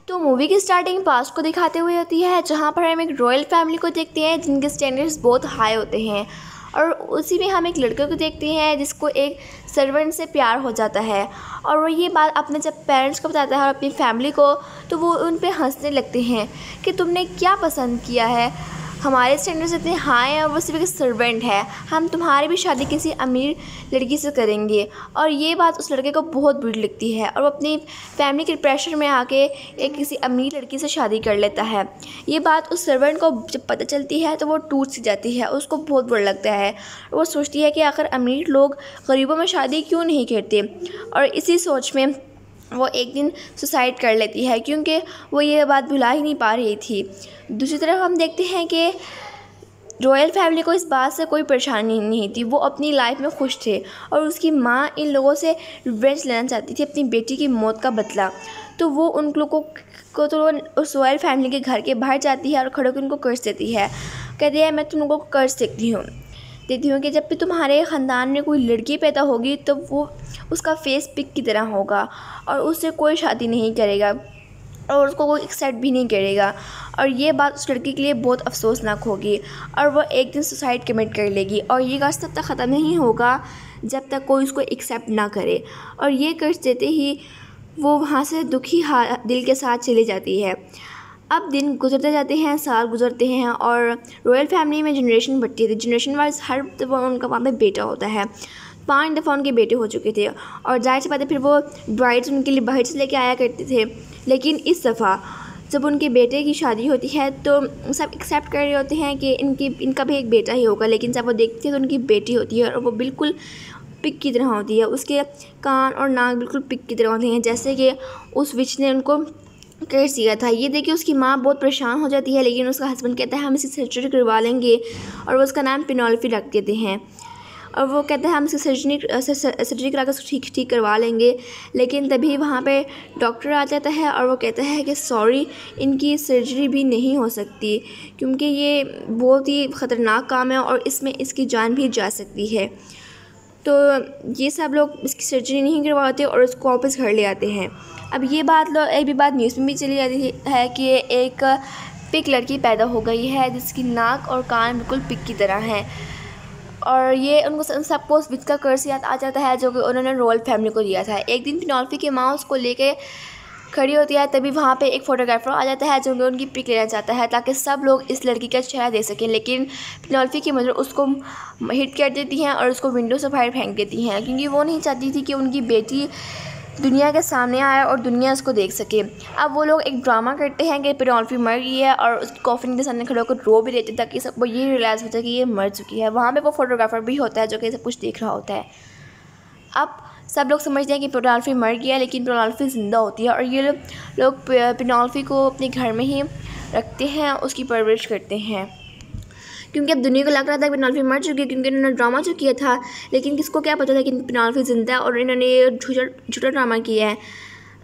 तो मूवी की starting past को दिखाते हुए होती है, जहाँ पर हम एक रॉयल फैमिली को देखते हैं जिनके स्टैंडर्ड्स बहुत हाई होते हैं। और उसी में हम एक लड़के को देखते हैं जिसको एक सर्वेंट से प्यार हो जाता है, और वो ये बात अपने जब पेरेंट्स को बताता है और अपनी फैमिली को, तो वो उन पे हंसने लगते हैं कि तुमने क्या पसंद किया है, हमारे स्टैंडर्ड्स इतने हाई हैं और वो सिर्फ एक सर्वेंट है, हम तुम्हारी भी शादी किसी अमीर लड़की से करेंगे। और ये बात उस लड़के को बहुत बुरी लगती है और वो अपनी फैमिली के प्रेशर में आके एक किसी अमीर लड़की से शादी कर लेता है। ये बात उस सर्वेंट को जब पता चलती है तो वो टूट सी जाती है, उसको बहुत बुरा लगता है। वो सोचती है कि आखिर अमीर लोग गरीबों में शादी क्यों नहीं करते, और इसी सोच में वो एक दिन सुसाइड कर लेती है, क्योंकि वो ये बात भुला ही नहीं पा रही थी। दूसरी तरफ हम देखते हैं कि रॉयल फैमिली को इस बात से कोई परेशानी नहीं थी, वो अपनी लाइफ में खुश थे, और उसकी माँ इन लोगों से रिवेंज लेना चाहती थी, अपनी बेटी की मौत का बदला। तो वो उन लोगों को तो उस रॉयल फैमिली के घर के बाहर जाती है और खड़े होकर उनको कर्ज देती है, कहती है मैं तुम लोगों को कर्ज देती हूँ कि जब भी तुम्हारे ख़ानदान में कोई लड़की पैदा होगी तो वो उसका फेस पिक की तरह होगा और उससे कोई शादी नहीं करेगा और उसको कोई एक्सेप्ट भी नहीं करेगा। और ये बात उस लड़की के लिए बहुत अफसोसनाक होगी और वो एक दिन सुसाइड कमिट कर लेगी, और ये कर्ज तब तक ख़त्म नहीं होगा जब तक कोई उसको एक्सेप्ट ना करे। और ये कर्ज देते ही वो वहाँ से दुखी दिल के साथ चली जाती है। अब दिन गुजरते जाते हैं, साल गुजरते हैं, और रॉयल फैमिली में जनरेशन बढ़ती थी। जनरेशन वाइज हर दफ़ा उनका वहाँ पे बेटा होता है। 5 दफ़ा उनके बेटे हो चुके थे, और जाहिर सी बात है फिर वो ब्राइड्स उनके लिए बाहर से लेके आया करते थे। लेकिन इस दफ़ा जब उनके बेटे की शादी होती है तो सब एक्सेप्ट कर रहे होते हैं कि इनका भी एक बेटा ही होगा, लेकिन जब वो देखते हैं तो उनकी बेटी होती है और वो बिल्कुल पिक की तरह होती है। उसके कान और नाक बिल्कुल पिक की तरह होते हैं, जैसे कि उस विच ने उनको कर्ज दिया था। ये देखिए उसकी माँ बहुत परेशान हो जाती है, लेकिन उसका हस्बैंड कहता है हम इसे सर्जरी करवा लेंगे, और वो उसका नाम पेनोल्फी रख देते हैं। और वो कहता है हम इसे सर्जरी करा कर ठीक करवा लेंगे। लेकिन तभी वहाँ पे डॉक्टर आ जाता है और वो कहता है कि सॉरी, इनकी सर्जरी भी नहीं हो सकती, क्योंकि ये बहुत ही ख़तरनाक काम है और इसमें इसकी जान भी जा सकती है। तो ये सब लोग इसकी सर्जरी नहीं करवाते और उसको वापस घर ले आते हैं। अब ये बात एक भी बात न्यूज़ में भी चली जाती है कि एक पिक लड़की पैदा हो गई है जिसकी नाक और कान बिल्कुल पिक की तरह हैं, और ये उनको सबको उस विच का कर्ज याद आ जाता है जो कि उन्होंने रॉयल फैमिली को दिया था। एक दिन पेनोल्फी की माँ उसको लेके खड़ी होती है, तभी वहाँ पे एक फ़ोटोग्राफर आ जाता है जो कि उनकी पिक लेना चाहता है ताकि सब लोग इस लड़की का चेहरा दे सकें। लेकिन पेनोल्फी की मदर उसको हिट कर देती हैं और उसको विंडो से बाहर फेंक देती हैं, क्योंकि वो नहीं चाहती थी कि उनकी बेटी दुनिया के सामने आए और दुनिया उसको देख सके। अब वो लोग एक ड्रामा करते हैं कि पेनोल्फी मर गई है और उसकी कॉफिन के सामने खड़े होकर रो भी देते ताकि सबको ये रियलाइज़ हो जाए कि ये मर चुकी है। वहाँ पे वो फोटोग्राफर भी होता है जो कि सब कुछ देख रहा होता है। अब सब लोग समझते हैं कि पेनोल्फी मर गया, लेकिन पेनोल्फी ज़िंदा होती है, और ये लोग पेनोल्फी को अपने घर में ही रखते हैं, उसकी परवरिश करते हैं। क्योंकि अब दुनिया को लग रहा था कि पेनोल्फी मर चुकी है, क्योंकि इन्होंने ड्रामा जो किया था, लेकिन किसको क्या पता था कि पेनोल्फी ज़िंदा है और इन्होंने ये झूठा ड्रामा किया है।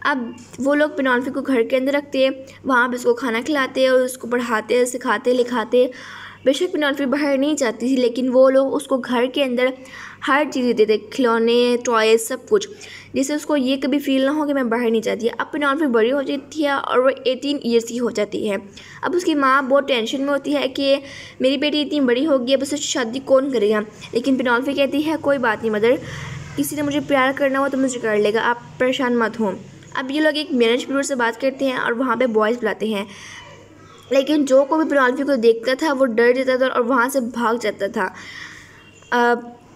अब वो लोग पेनोल्फी को घर के अंदर रखते हैं, वहाँ पर उसको खाना खिलाते और उसको पढ़ाते, सिखाते, लिखाते। बेशक पेनोल्फी बाहर नहीं जाती थी, लेकिन वो लोग उसको घर के अंदर हर चीज़ देते थे, खिलौने, टॉयज़, सब कुछ, जिससे उसको ये कभी फील ना हो कि मैं बाहर नहीं जाती है। अब पेनोल्फी बड़ी हो जाती है और वो 18 ईयर्स की हो जाती है। अब उसकी माँ बहुत टेंशन में होती है कि मेरी बेटी इतनी बड़ी हो गई, अब उससे शादी कौन करेगा। लेकिन पेनोल्फी कहती है कोई बात नहीं मदर, किसी ने मुझे प्यार करना हो तो मुझे कर लेगा, आप परेशान मत हो। अब ये लोग एक मैरिज ब्यूरो से बात करते हैं और वहाँ पर बॉयज़ बुलाते हैं, लेकिन जो कोई भी पेनोल्फी को देखता था वो डर जाता था और वहाँ से भाग जाता था,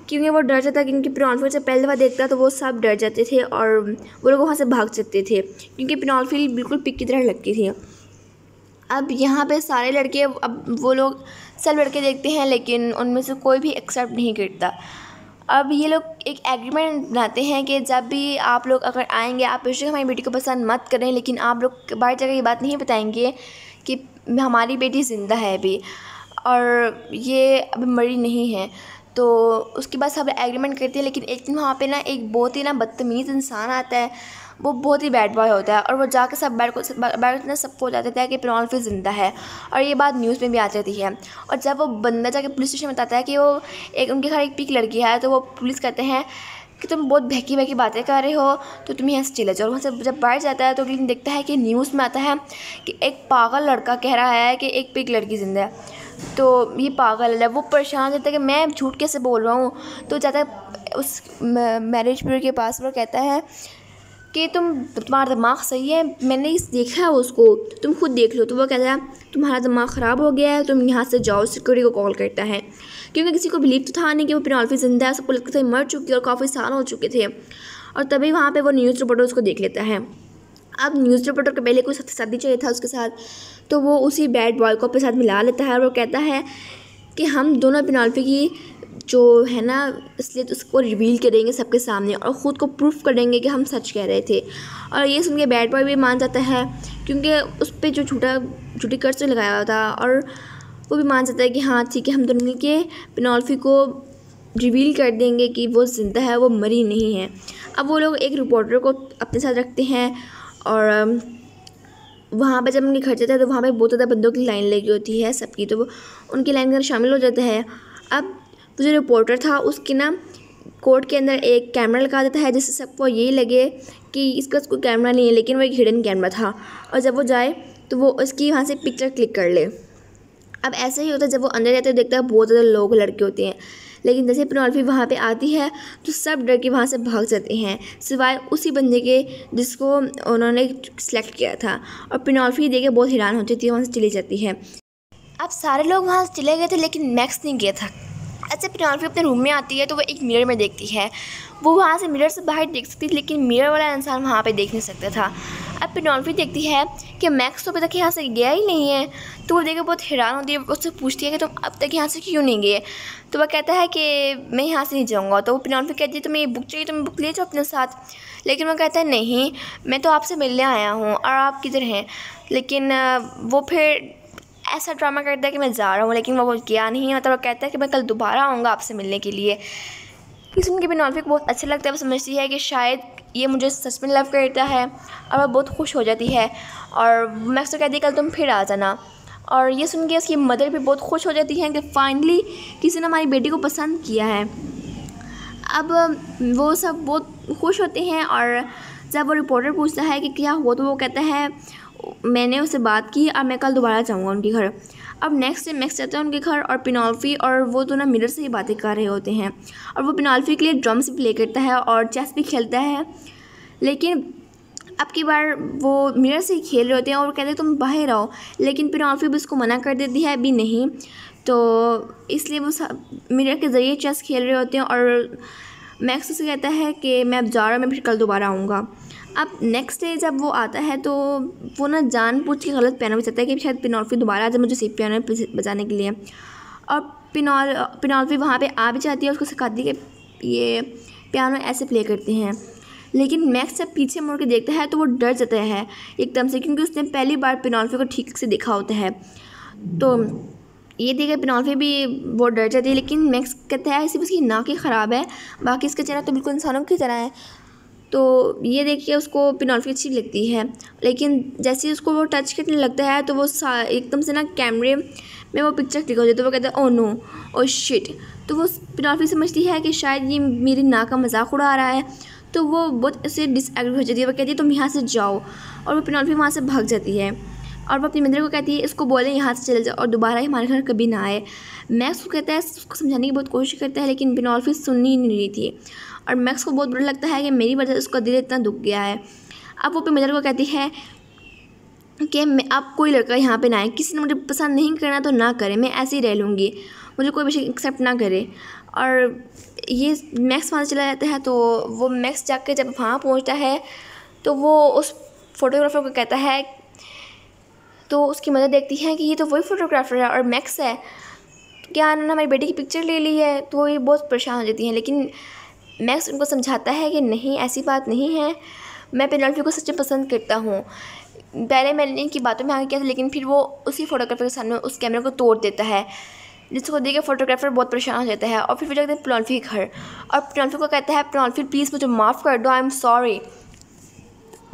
क्योंकि वो डर जाता कि इनकी पेनोल्फी से पहली दफ़ा देखता तो वो सब डर जाते थे और वो लोग वहाँ से भाग सकते थे, क्योंकि पेनोल्फी बिल्कुल पिक की तरह लगती थी। अब यहाँ पे सारे लड़के, अब वो लोग सब लड़के देखते हैं, लेकिन उनमें से कोई भी एक्सेप्ट नहीं करता। अब ये लोग एक एग्रीमेंट बनाते हैं कि जब भी आप लोग अगर आएंगे, आप बेशक हमारी बेटी को पसंद मत करें, लेकिन आप लोग बाहर जाकर ये बात नहीं बताएंगे कि हमारी बेटी ज़िंदा है अभी और ये अभी मरी नहीं है। तो उसके बाद सब एग्रीमेंट करते हैं, लेकिन एक दिन वहाँ पे ना एक बहुत ही बदतमीज़ इंसान आता है, वो बहुत ही बैड बॉय होता है, और वो जाकर सब बैठ सबको बताता है कि पेनोल्फी ज़िंदा है, और ये बात न्यूज़ में भी आ जाती है। और जब वो बंदा जाके पुलिस स्टेशन में बताता है कि वो एक उनके घर एक पिक लड़की है, तो वो पुलिस कहते हैं कि तुम बहुत बहकी बहकी बातें कर रहे हो, तो तुम यहाँ से चले जाओ। वहाँ से जब बाहर जाता है तो ग्लिन देखता है कि न्यूज़ में आता है कि एक पागल लड़का कह रहा है कि एक लड़की ज़िंदा है। तो ये पागल है, वो परेशान रहता है कि मैं झूठ कैसे बोल रहा हूँ। तो जाता है उस मैरिज ब्यूरो के पास, वो कहता है कि तुम्हारा दिमाग सही है, मैंने देखा है उसको, तुम खुद देख लो। तो वो कहता है तुम्हारा दिमाग ख़राब हो गया है, तुम यहाँ से जाओ। सिक्योरिटी को कॉल करता है, क्योंकि किसी को बिलीव तो था नहीं कि वो पेनेलोपी ज़िंदा है। सबको लगता था मर चुकी है और काफ़ी साल हो चुके थे। और तभी वहाँ पे वो न्यूज़ रिपोर्टर उसको देख लेता है। अब न्यूज़ रिपोर्टर के पहले कोई शादी चाहिए था उसके साथ, तो वो उसी बैड बॉय को अपने साथ मिला लेता है और वो कहता है कि हम दोनों पेनेलोपी की जो है ना इसलिए तो उसको रिवील करेंगे सबके सामने और ख़ुद को प्रूफ करेंगे कि हम सच कह रहे थे। और ये सुन के बैड बॉय भी मान जाता है, क्योंकि उस पर जो झूठी कर्ज लगाया हुआ था, और वो भी मान जाता है कि हाँ ठीक है, हम दोनों मिल के पेनेलोपी को रिवील कर देंगे कि वो ज़िंदा है, वो मरी नहीं है। अब वो लोग एक रिपोर्टर को अपने साथ रखते हैं और वहाँ पे जब उनके घर जाता है तो वहाँ पे बहुत ज़्यादा बंदों की लाइन लगी होती है सबकी, तो वो उनकी लाइन के अंदर शामिल हो जाता है। अब वो जो रिपोर्टर था उसके ना कोर्ट के अंदर एक कैमरा लगा देता है, जिससे सबको यही लगे कि इसका कोई कैमरा नहीं है, लेकिन वो एक हिडन कैमरा था। और जब वो जाए तो वो उसकी वहाँ से पिक्चर क्लिक कर ले। अब ऐसा ही होता है, जब वो अंदर जाते हैं देखता है बहुत ज़्यादा लोग लड़के होते हैं, लेकिन जैसे पेनेलोपी वहाँ पे आती है तो सब डर के वहाँ से भाग जाते हैं, सिवाय उसी बंदे के जिसको उन्होंने सेलेक्ट किया था। और पेनेलोपी देख के बहुत हैरान होती थी, वहाँ से चली जाती है। अब सारे लोग वहाँ से चले गए थे, लेकिन मैक्स नहीं गया था। ऐसे पेनेलोपी अपने रूम में आती है तो वो एक मिरर में देखती है। वो वहाँ से मिरर से बाहर देख सकती थी, लेकिन मिरर वाला इंसान वहाँ पे देख नहीं सकता था। अब पेनेलोपी देखती है कि मैक्स तो अभी तक यहाँ से गया ही नहीं है, तो वो देखकर बहुत हैरान होती है। उससे पूछती है कि तुम अब तक यहाँ से क्यों नहीं गए। तो वह कहता है कि मैं यहाँ से नहीं जाऊँगा। तो वो पेनेलोपी कहती है तुम्हें ये बुक चाहिए, तुम्हें बुक ले जाओ अपने साथ। लेकिन वह कहता है नहीं, मैं तो आपसे मिलने आया हूँ और आप किधर हैं। लेकिन वो फिर ऐसा ड्रामा करता है कि मैं जा रहा हूँ, लेकिन वो गया नहीं। मतलब वो कहता है कि मैं कल दोबारा आऊँगा आपसे मिलने के लिए। ये सुन के पेनेलोपी को बहुत अच्छा लगता है। वो समझती है कि शायद ये मुझे सच में लव करता है, और वह बहुत खुश हो जाती है। और मैक्स तो कहती है कल तुम फिर आ जाना। और ये सुन के उसकी मदर भी बहुत खुश हो जाती है कि फाइनली किसी ने हमारी बेटी को पसंद किया है। अब वो सब बहुत खुश होते हैं। और जब वो रिपोर्टर पूछता है कि क्या हुआ, तो वो कहता है मैंने उससे बात की और मैं कल दोबारा जाऊँगा उनके घर। अब नेक्स्ट डे मैक्स जाता है उनके घर, और पेनेलोपी और वो दोनों मिरर से ही बातें कर रहे होते हैं। और वो पेनेलोपी के लिए ड्रम्स प्ले करता है और चेस भी खेलता है, लेकिन अब की बार वो मिरर से ही खेल रहे होते हैं और कहते हैं तुम बाहर आओ। लेकिन पेनेलोपी भी उसको मना कर देती है, अभी नहीं। तो इसलिए वो मिरर के ज़रिए चेस खेल रहे होते हैं। और मैक्स उसे कहता है कि मैं अब जा रहा हूँ, मैं फिर कल दोबारा आऊँगा। अब नेक्स्ट डे जब वो आता है तो वो ना जानबूझ के गलत पियानो बजाता है कि शायद पेनेलोपी दोबारा आ जाए मुझे सिर्फ पियानो बजाने के लिए। और पेनेलोपी वहाँ पे आ भी जाती है, उसको सिखाती है कि ये पियानो ऐसे प्ले करते हैं। लेकिन मैक्स जब पीछे मुड़ के देखता है तो वो डर जाता है एकदम से, क्योंकि उसने पहली बार पेनेलोपी को ठीक से देखा होता है। तो ये देखकर पेनेलोपी भी बहुत डर जाती है, लेकिन मैक्स कहता है सिर्फ उसकी नाक ही ख़राब है, बाकी इसका चेहरा तो बिल्कुल इंसानों की तरह है। तो ये देख के उसको पेनेलोपी अच्छी लगती है। लेकिन जैसे ही उसको वो टच करने लगता है तो वो एकदम से ना कैमरे में वो पिक्चर क्लिक हो जाती है। तो वो कहता है ओ नो, ओ शिट। तो वो पेनेलोपी समझती है कि शायद ये मेरी नाक का मजाक उड़ा रहा है। तो वो बहुत ऐसे डिसएग्री हो जाती है। वो कहती है तुम यहाँ से जाओ, और वो पेनेलोपी वहाँ से भाग जाती है। और वो अपनी मदर को कहती है इसको बोले यहाँ से चले जाओ और दोबारा ही हमारे घर कभी ना आए। मैक्स को कहता है, उसको समझाने की बहुत कोशिश करता है, लेकिन पेनेलोपी सुन ही नहीं रही थी। और मैक्स को बहुत बुरा लगता है कि मेरी वजह से उसका दिल इतना दुख गया है। अब वो अपनी मदर को कहती है कि मैं अब कोई लड़का यहाँ पे ना आए, किसी ने मुझे पसंद नहीं करना तो ना करे, मैं ऐसे ही रह लूँगी, मुझे कोई भी एक्सेप्ट ना करे। और ये मैक्स वहाँ चला जाता है। तो वो मैक्स जाके जब वहाँ पहुँचता है तो वो उस फोटोग्राफर को कहता है, तो उसकी मदर देखती है कि ये तो वही फोटोग्राफर है और मैक्स है, क्या उन्होंने हमारी बेटी की पिक्चर ले ली है। तो ये बहुत परेशान हो जाती हैं, लेकिन मैक्स उनको समझाता है कि नहीं ऐसी बात नहीं है, मैं पेनेलोपी को सच में पसंद करता हूँ। पहले मैंने इनकी बातों में आगे किया था, लेकिन फिर वो उसी फोटोग्राफर के सामने उस कैमरे को तोड़ देता है, जिसको देख के फोटोग्राफर बहुत परेशान हो जाता है। और फिर जाते हैं पेनेलोपी के घर, और पेनेलोपी को कहता है पेनेलोपी प्लीज़ मुझे माफ़ कर दो, I am sorry.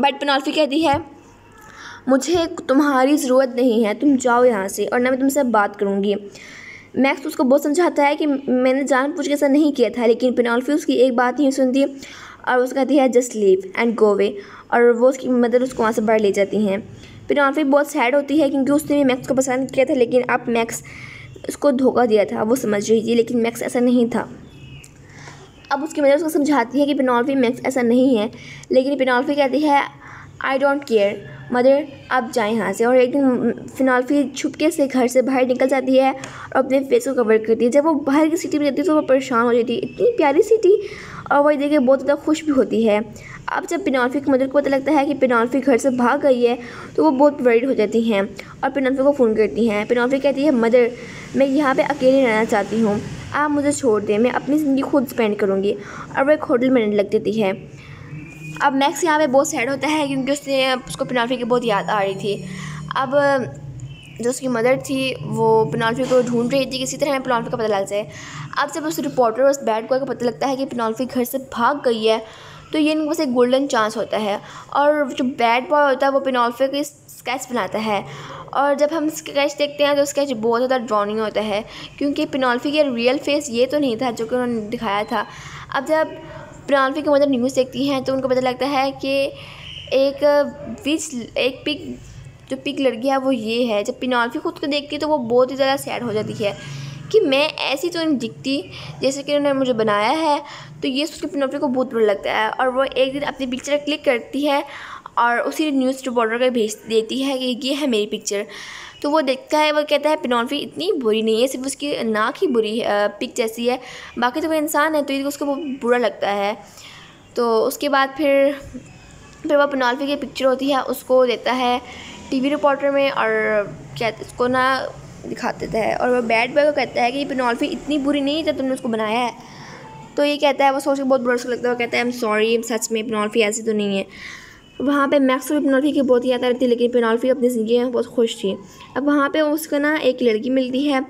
But Penelope कहती है मुझे तुम्हारी ज़रूरत नहीं है, तुम जाओ यहाँ से, और ना मैं तुमसे बात करूँगी। मैक्स उसको बहुत समझाता है कि मैंने जानबूझ के ऐसा नहीं किया था, लेकिन पेनॉल्फी उसकी एक बात नहीं सुनती और उसका कहती है just leave and go away, और वो उसकी मदर उसको वहाँ से बाहर ले जाती हैं। पेनॉल्फी बहुत सैड होती है क्योंकि उसने भी मैक्स को पसंद किया था, लेकिन अब मैक्स उसको धोखा दिया था, वो समझ रही थी, लेकिन मैक्स ऐसा नहीं था। अब उसकी मदर उसको समझाती है कि पेनॉल्फी मैक्स ऐसा नहीं है, लेकिन पेनॉल्फी कहती है आई डोंट केयर मदर, आप जाएँ यहाँ से। और एक दिन पेनॉल्फी छुपके से घर से बाहर निकल जाती है और अपने फेस को कवर करती है। जब वो बाहर की सिटी में जाती है तो वो परेशान हो जाती है, इतनी प्यारी सिटी, और वही देख के बहुत ज़्यादा खुश भी होती है। अब जब पेनॉल्फी की मदर को पता लगता है कि पेनॉल्फी घर से भाग गई है तो वो बहुत वरीड हो जाती हैं और पेनॉल्फी को फ़ोन करती हैं। पेनॉल्फी कहती है मदर, मैं यहाँ पे अकेले रहना चाहती हूँ, आप मुझे छोड़ दें, मैं अपनी ज़िंदगी खुद स्पेंड करूँगी, और वो एक होटल में रहने लग जाती है। अब मैक्स यहाँ पे बहुत सैड होता है क्योंकि उसको पेनॉल्फी की बहुत याद आ रही थी। अब जो उसकी मदर थी वो पेनॉल्फी को ढूंढ रही थी, किसी तरह हमें पेनॉल्फी का पता लग जाए। अब जब उस रिपोर्टर और उस बैड बॉय को पता लगता है कि पेनॉल्फी घर से भाग गई है, तो ये इनके पास एक गोल्डन चांस होता है, और जो बैड बॉय होता है वो पेनॉल्फी का स्केच बनाता है। और जब हम स्केच देखते हैं तो स्केच बहुत ज़्यादा ड्रॉइंग होता है क्योंकि पेनॉल्फी का रियल फेस ये तो नहीं था जो कि उन्होंने दिखाया था। अब जब पेनॉल्फी की मदर न्यूज़ देखती हैं तो उनको पता लगता है कि एक पिक लड़की है वो ये है। जब पेनॉल्फी खुद को देखती है तो वो बहुत ही ज़्यादा सैड हो जाती है कि मैं ऐसी तो नहीं दिखती जैसे कि उन्होंने मुझे बनाया है। तो ये सोच के पेनॉल्फी को बहुत बुरा लगता है, और वो एक दिन अपनी पिक्चर क्लिक करती है और उसी न्यूज़ रिपोर्टर को भेज देती है कि ये है मेरी पिक्चर। तो वो देखता है, वो कहता है पेनॉल्फी इतनी बुरी नहीं है, सिर्फ उसकी नाक ही बुरी पिक जैसी है, बाकी तो वो इंसान है। तो ये उसको बहुत बुरा लगता है। तो उसके बाद फिर वो पेनॉल्फी की पिक्चर होती है उसको देता है टीवी रिपोर्टर में, और क्या उसको ना दिखा देता है, और वो बैड बॉय को कहता है कि पेनॉल्फी इतनी बुरी नहीं जब तुमने उसको बनाया है। तो ये कहता है, वो सोच के बहुत बुरा उसको लगता है, वो कहता है आई एम सॉरी, सच में पेनॉल्फी ऐसी तो नहीं है। वहाँ पे मैक्स और पेनॉल्फी की बहुत याद आ रही थी, लेकिन पेनॉल्फी अपनी ज़िंदगी में बहुत खुश थी। अब वहाँ पे उसको ना एक लड़की मिलती है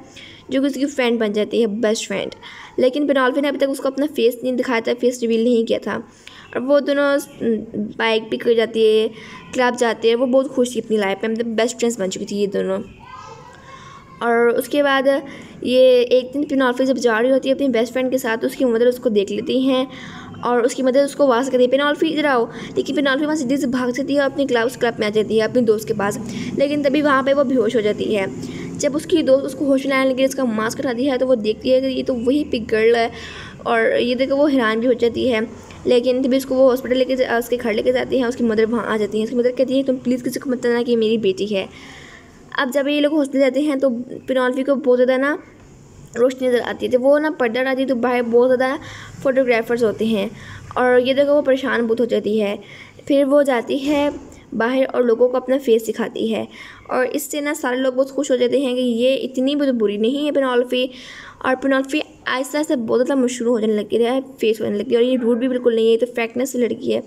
जो कि उसकी फ्रेंड बन जाती है, बेस्ट फ्रेंड, लेकिन पेनॉल्फी ने अभी तक उसको अपना फेस नहीं दिखाया था, फेस रिवील नहीं किया था। और वो दोनों बाइक भी कर जाती है, क्लब जाते हैं, वो बहुत खुश थी अपनी लाइफ में, मतलब बेस्ट फ्रेंड्स बन चुकी थी ये दोनों। और उसके बाद ये एक दिन पेनॉल्फी जब जा रही होती है अपनी बेस्ट फ्रेंड के साथ, उसकी मदर उसको देख लेती हैं और उसकी मदर उसको आवाज़ करती है पेनॉल्फी इधर आओ, लेकिन पेनॉल्फी वहाँ सीधे से भाग जाती है और अपनी क्लब में आ जाती है अपने दोस्त के पास। लेकिन तभी वहाँ पे वो बेहोश हो जाती है। जब उसकी दोस्त उसको होश में लाने के लिए उसका मास्क हटाती है तो वो देखती है कि ये तो वही पिक गर्ल है, और ये देखकर वो हैरान भी हो जाती है। लेकिन तभी उसको वो हॉस्पिटल उसके घर लेके जाती हैं, उसकी मदर वहाँ आ जाती है। उसकी मदर कहती है तुम प्लीज़ किसी को मत बताना कि मेरी बेटी है। अब जब ये लोग हॉस्पिटल जाते हैं तो पेनॉल्फी को बहुत ज़्यादा ना रोशनी नज़र आती है। जब वो ना पर्दा हटाती है तो बाहर बहुत ज़्यादा फोटोग्राफर्स होते हैं, और ये देखो वो परेशान बहुत हो जाती है। फिर वो जाती है बाहर और लोगों को अपना फेस दिखाती है, और इससे ना सारे लोग बहुत खुश हो जाते हैं कि ये इतनी भी तो बुरी नहीं है पेनॉल्फी। और पेनॉल्फी आहिस्ता आहिस्ता बहुत ज़्यादा मशहूर होने लगी है, फेस होने लगी है, और ये रूड भी बिल्कुल नहीं है, ये तो फ्रैंकनेस से लड़की है।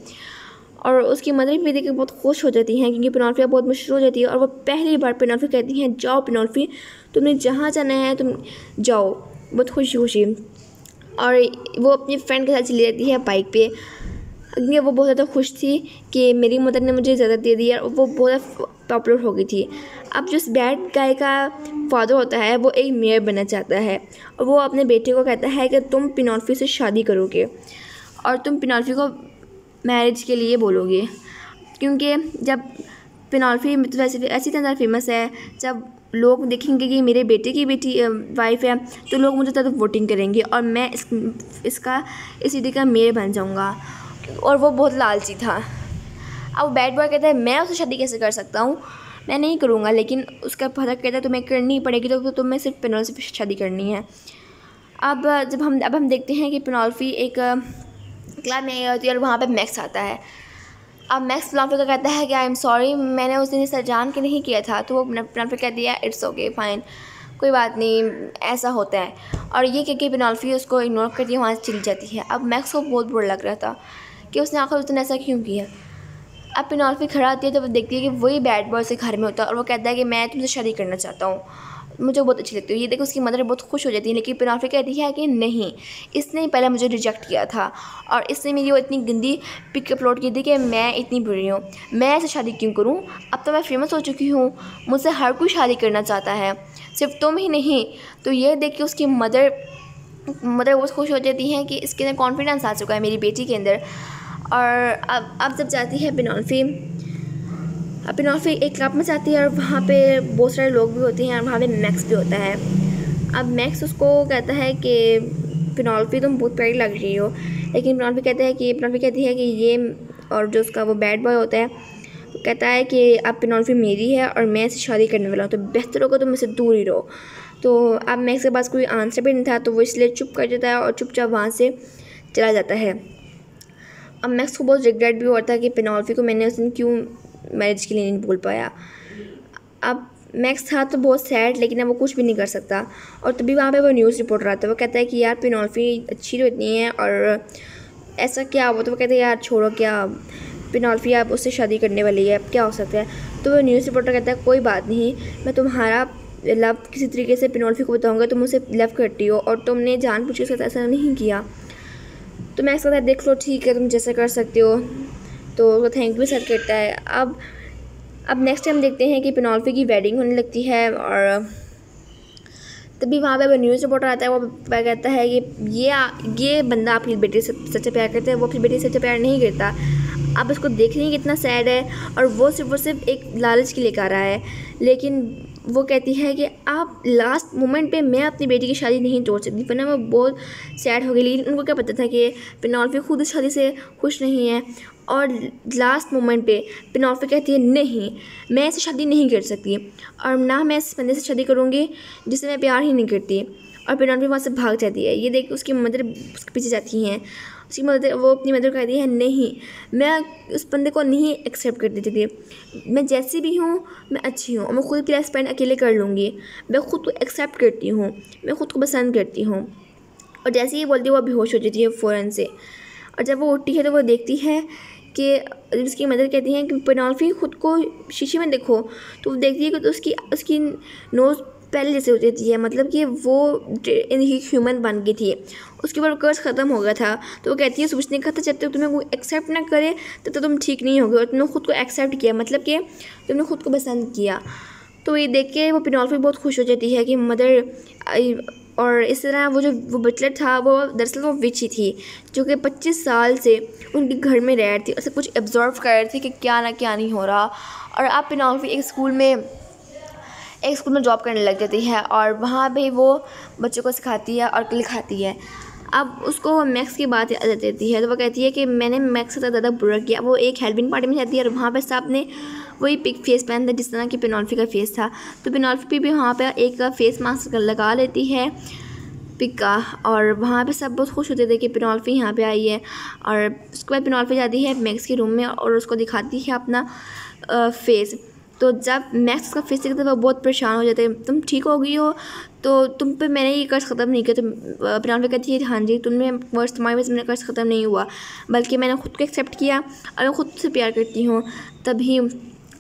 और उसकी मदर भी देख के बहुत खुश हो जाती हैं क्योंकि पेनॉल्फी बहुत मशहूर हो जाती है। और वो पहली बार पेनॉल्फी कहती हैं जाओ पेनॉल्फी, तुमने जहाँ जाना है तुम जाओ, बहुत खुशी खुशी। और वो अपनी फ्रेंड के साथ चली जाती है बाइक पे, क्योंकि वो बहुत ज़्यादा खुश थी कि मेरी मदर ने मुझे इजाज़त दे दी, और वो बहुत पॉपुलर हो गई थी। अब जो बैड गाय का फादर होता है वो एक मेयर बनना चाहता है, और वो अपने बेटे को कहता है कि तुम पेनॉल्फी से शादी करोगे और तुम पेनॉल्फी को मैरिज के लिए बोलोगे, क्योंकि जब पेनॉल्फी तो वैसे ऐसी तरह फेमस है, जब लोग देखेंगे कि मेरे बेटे की बेटी वाइफ है तो लोग मुझे ज़्यादा वोटिंग करेंगे और मैं इस सिटी का मेयर बन जाऊंगा। और वो बहुत लालची था। अब बैड बॉय कहता है मैं उससे शादी कैसे कर सकता हूँ, मैं नहीं करूँगा, लेकिन उसका फादर कहता है तुम्हें करनी ही पड़ेगी, तो तुम्हें सिर्फ पेनॉल्फी से शादी करनी है। अब हम देखते हैं कि पेनॉल्फी एक क्लब में आई होती है और वहाँ पे मैक्स आता है। अब मैक्स पेनॉल्फी को कहता है कि आई एम सॉरी, मैंने उस दिन इसे जान के नहीं किया था। तो वो पेनॉल्फी कहती है इट्स ओके फाइन, कोई बात नहीं, ऐसा होता है। और ये कह के पेनॉल्फी उसको इग्नोर करती है, वहाँ से चली जाती है। अब मैक्स को बहुत बुरा लग रहा था कि उसने आखिर उसने ऐसा क्यों किया। अब पेनॉल्फी खड़ा आती है जब वो देखती है कि वही बैड बॉय से घर में होता है, और वो कहता है कि मैं तुमसे शादी करना चाहता हूँ। मुझे बहुत अच्छी लगती है। ये देखो उसकी मदर बहुत खुश हो जाती है, लेकिन पेनॉल्फी कहती है कि नहीं, इसने ही पहले मुझे रिजेक्ट किया था और इसने मेरी वो इतनी गंदी पिक अपलोड की थी कि मैं इतनी बुरी हूँ, मैं ऐसे शादी क्यों करूँ, अब तो मैं फेमस हो चुकी हूँ, मुझसे हर कोई शादी करना चाहता है, सिर्फ तुम ही नहीं। तो ये देख के उसकी मदर बहुत खुश हो जाती हैं कि इसके अंदर कॉन्फिडेंस आ चुका है मेरी बेटी के अंदर। और अब जब जाती है पेनॉल्फी एक क्लब में जाती है और वहाँ पे बहुत सारे लोग भी होते हैं और वहाँ पे मैक्स भी होता है। अब मैक्स उसको कहता है कि पेनॉल्फी तुम बहुत प्यारी लग रही हो, लेकिन पेनॉल्फी कहती है कि ये, और जो उसका वो बैड बॉय होता है तो कहता है कि अब पेनॉल्फी मेरी है और मैं इससे शादी करने वाला हूँ, तो बेहतर होगा तुम मुझसे दूर ही रहो। तो अब मैक्स के पास कोई आंसर भी नहीं था, तो वो इसलिए चुप कर देता है और चुपचाप वहाँ से चला जाता है। अब मैक्स को बहुत रिग्रेट भी होता है कि पेनॉल्फी को मैंने उस दिन क्यों मैरिज के लिए नहीं बोल पाया। अब मैक्स था तो बहुत सैड, लेकिन अब वो कुछ भी नहीं कर सकता। और तभी वहाँ पे वो न्यूज़ रिपोर्टर आता है, वो कहता है कि यार पेनॉल्फी अच्छी तो इतनी है और ऐसा क्या हुआ, तो वो कहते हैं यार छोड़ो, क्या पेनॉल्फी आप उससे शादी करने वाली है, अब क्या हो सकता है। तो वो न्यूज़ रिपोर्टर कहता है कोई बात नहीं, मैं तुम्हारा लव किसी तरीके से पेनॉल्फी को बताऊँगा, तुम उसे लव करती हो और तुमने जानबूझ के साथ ऐसा नहीं किया। तो मैक्स कहता है देख लो ठीक है, तुम जैसा कर सकते हो, तो वो थैंक यू सर कहता है। अब नेक्स्ट टाइम देखते हैं कि पेनॉल्फी की वेडिंग होने लगती है और तभी वहाँ पे न्यूज़ रिपोर्टर आता है, वो कहता है कि ये बंदा अपनी बेटी से सच्चा प्यार करता है, वो अपनी बेटी से सच्चा प्यार नहीं करता। आप इसको देख रही हैं कितना सैड है, और वो सिर्फ एक लालच के लिए कर रहा है। लेकिन वो कहती है कि आप लास्ट मोमेंट पे मैं अपनी बेटी की शादी नहीं तोड़ सकती, वरना वो बहुत सैड हो गई। लेकिन उनको क्या पता था कि पेनॉल्फी खुद इस शादी से खुश नहीं है, और लास्ट मोमेंट पे पेनॉल्फी कहती है नहीं, मैं ऐसे शादी नहीं कर सकती और ना मैं इस बंदे से शादी करूँगी जिससे मैं प्यार ही नहीं करती। और पेनॉल्फी वहाँ से भाग जाती है। ये देख उसकी मदर उसके पीछे जाती हैं, उसकी मदर, वो अपनी मदर कहती है नहीं, मैं उस बंदे को नहीं एक्सेप्ट कर देती थी, मैं जैसी भी हूँ मैं अच्छी हूँ और मैं खुद की लाइफ स्पेंड अकेले कर लूँगी, मैं खुद को एक्सेप्ट करती हूँ, मैं खुद को पसंद करती हूँ। और जैसे ही बोलती है वो बेहोश हो जाती है फ़ौरन से। और जब वो उठती है तो वो देखती है कि उसकी मदर कहती हैं कि पेनॉल्फी खुद को शीशे में देखो, तो वो देखती है कि तो उसकी नोज़ पहले जैसे हो जाती है, मतलब कि वो ह्यूमन बन गई थी, उसके ऊपर कर्ज ख़त्म हो गया था। तो वो कहती है सोचने का था जब तक तुम्हें कोई एक्सेप्ट ना करे तब तक तुम ठीक नहीं होगे, और तुमने खुद को एक्सेप्ट किया, मतलब कि तुमने खुद को पसंद किया। तो ये देख के वो पेनॉल्फी बहुत खुश हो जाती है कि मदर। और इस तरह वो बटलर था, वो दरअसल वो विच ही थी जो कि 25 साल से उनके घर में रह रही थी और सब कुछ एब्जॉर्व कर रही थी कि क्या ना क्या नहीं हो रहा। और अब पेनॉल्फी एक स्कूल में जॉब करने लग जाती है और वहाँ पे वो बच्चों को सिखाती है और लिखाती है। अब उसको मैक्स की बात याद आ जाती है, तो वो कहती है कि मैंने मैक्स से ज़्यादा बुरा किया। वो एक हेल्पिंग पार्टी में जाती है और वहाँ पर सब ने वही पिक फेस पहन था जिस तरह की पेनॉल्फी का फेस था। तो पेनॉल्फी भी वहाँ पर एक फेस मास्क लगा लेती है पिक का, और वहाँ पे सब बहुत खुश होते थे कि पेनॉल्फी यहाँ पे आई है। और उसके बाद पेनॉल्फी जाती है मैक्स के रूम में और उसको दिखाती है अपना फेस। तो जब मैक्स उसका फेस देखता है वो बहुत परेशान हो जाते हैं, तुम ठीक हो गई हो, तो तुम पे मैंने ये कर्ज ख़त्म नहीं किया। तो पेनॉल्फी कहती है हाँ जी, तुम्हारी वजह से मेरा कर्ज ख़त्म नहीं हुआ, बल्कि मैंने खुद को एक्सेप्ट किया और मैं खुद से प्यार करती हूँ, तभी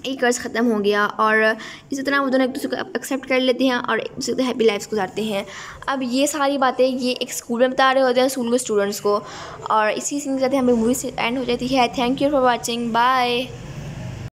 ये कर्ज ख़त्म हो गया। और इसी तरह वो दोनों एक दूसरे को एक्सेप्ट कर लेते हैं और एक दूसरे को हैप्पी लाइफ गुजारते हैं। अब ये सारी बातें ये एक स्कूल में बता रहे होते हैं स्कूल के स्टूडेंट्स को, और इसी सीन के साथ हमें मूवी से एंड हो जाती है। Thank you for watching, bye.